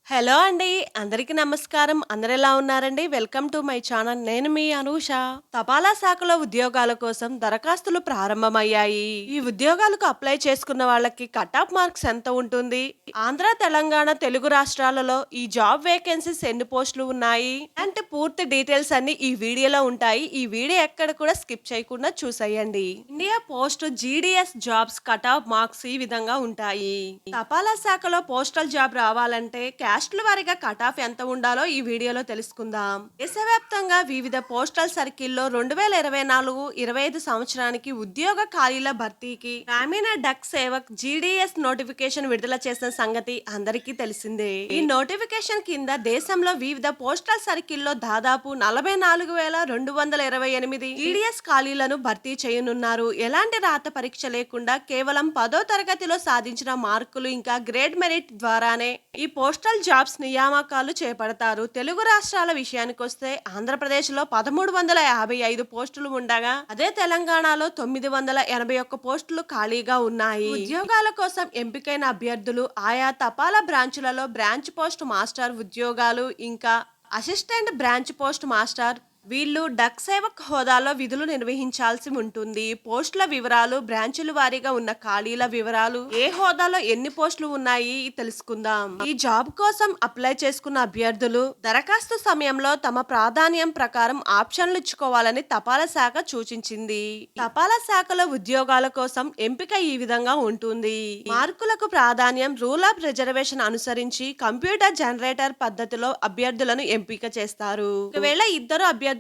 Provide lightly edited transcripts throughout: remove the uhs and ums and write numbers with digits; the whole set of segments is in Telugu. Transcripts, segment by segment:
హలో అండి. అందరికీ నమస్కారం. అందరెలా ఉన్నారండి? Welcome to my channel. నేను మీ అనూష. తపాలా శాఖలో ఉద్యోగాల కోసం దరఖాస్తులు ప్రారంభమయ్యాయి. ఈ ఉద్యోగాలకు అప్లై చేసుకున్న వాళ్ళకి కట్ ఆఫ్ మార్క్స్ ఎంత ఉంటుంది? ఆంధ్ర, తెలంగాణ, తెలుగు రాష్ట్రాలలో ఈ జాబ్ వేకెన్సీస్ ఎన్ని పోస్టులు ఉన్నాయి? అంటే పూర్తి డీటెయిల్స్ అన్ని ఈ వీడియోలో ఉంటాయి. ఈ వీడియో ఎక్కడ కూడా స్కిప్ చేయకుండా చూసేయండి. India post GDS jobs cut off marks ఈ విధంగా ఉంటాయి. తపాలా శాఖలో పోస్టల్ జాబ్ రావాలంటే క్యాస్ట్ల వారీగా కట్ ఆఫ్ ఎంత ఉండాలో ఈ వీడియోలో తెలుసుకుందాం. దేశవ్యాప్తంగా వివిధ పోస్టల్ సర్కిల్లో 2024-25 సంవత్సరానికి ఉద్యోగ ఖాళీల భర్తీకి గ్రామీణ డక్ సేవక్ జీడీఎస్ నోటిఫికేషన్ విడుదల చేసిన సంగతి అందరికీ తెలిసిందే. ఈ నోటిఫికేషన్ కింద దేశంలో వివిధ పోస్టల్ సర్కిల్లో దాదాపు 44,228 జీడీఎస్ ఖాళీలను భర్తీ చేయనున్నారు. ఎలాంటి రాత పరీక్ష లేకుండా కేవలం 10వ తరగతిలో సాధించిన మార్కులు ఇంకా గ్రేడ్ మెరిట్ ద్వారానే ఈ పోస్టల్ జాబ్స్ నియామకాలు చేపడతారు. తెలుగు రాష్ట్రాల విషయానికొస్తే ఆంధ్రప్రదేశ్లో 1355 పోస్టులు ఉండగా అదే తెలంగాణలో 981 పోస్టులు ఖాళీగా ఉన్నాయి. ఉద్యోగాల కోసం ఎంపికైన అభ్యర్థులు ఆయా తపాలా బ్రాంచులలో బ్రాంచ్ పోస్ట్ మాస్టర్ ఉద్యోగాలు ఇంకా అసిస్టెంట్ బ్రాంచ్ పోస్ట్ మాస్టర్ వీళ్ళు డక్ సేవక్ హోదాలో విధులు నిర్వహించాల్సి ఉంటుంది. పోస్టుల వివరాలు, బ్రాంచుల వారీగా ఉన్న ఖాళీల వివరాలు, ఏ హోదాలో ఎన్ని పోస్టులు ఉన్నాయి తెలుసుకుందాం. ఈ జాబ్ కోసం అప్లై చేసుకున్న అభ్యర్థులు దరఖాస్తు సమయంలో తమ ప్రాధాన్యం ప్రకారం ఆప్షన్లు ఇచ్చుకోవాలని తపాలా శాఖ సూచించింది. తపాలా శాఖలో ఉద్యోగాల కోసం ఎంపిక ఈ విధంగా ఉంటుంది. మార్కులకు ప్రాధాన్యం రూల్ ఆఫ్ రిజర్వేషన్ అనుసరించి కంప్యూటర్ జనరేటర్ పద్ధతిలో అభ్యర్థులను ఎంపిక చేస్తారు. ఒకవేళ ఇద్దరు అభ్యర్థులకు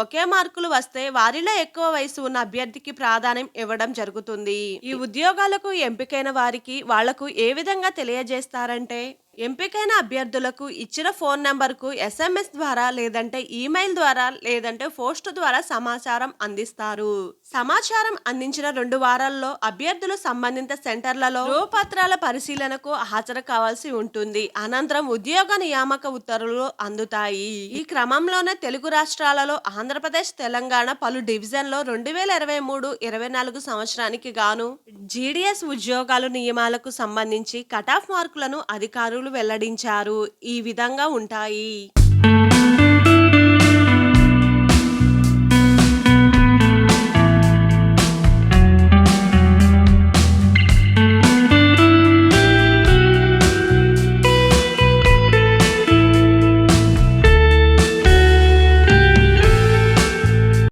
ఒకే మార్కులు వస్తే వారిలో ఎక్కువ వయసు ఉన్న అభ్యర్థికి ప్రాధాన్యం ఇవ్వడం జరుగుతుంది. ఈ ఉద్యోగాలకు ఎంపికైన వారికి వాళ్లకు ఏ విధంగా తెలియజేస్తారంటే ఎంపికైన అభ్యర్థులకు ఇచ్చిన ఫోన్ నంబర్కు SMS ద్వారా లేదంటే ఈమెయిల్ ద్వారా లేదంటే పోస్ట్ ద్వారా సమాచారం అందిస్తారు. సమాచారం అందించిన 2 వారాల్లో అభ్యర్థులు సంబంధిత సెంటర్లలో ధ్రువపత్రాల పరిశీలనకు హాజరు కావాల్సి ఉంటుంది. అనంతరం ఉద్యోగ నియామక ఉత్తర్వులు అందుతాయి. ఈ క్రమంలోనే తెలుగు రాష్ట్రాలలో ఆంధ్రప్రదేశ్, తెలంగాణ పలు డివిజన్లో 2023-24 సంవత్సరానికి గాను జీడీఎస్ ఉద్యోగాలు నియమాలకు సంబంధించి కట్ ఆఫ్ మార్కులను అధికారులు వెల్లడించారు. ఈ విధంగా ఉంటాయి.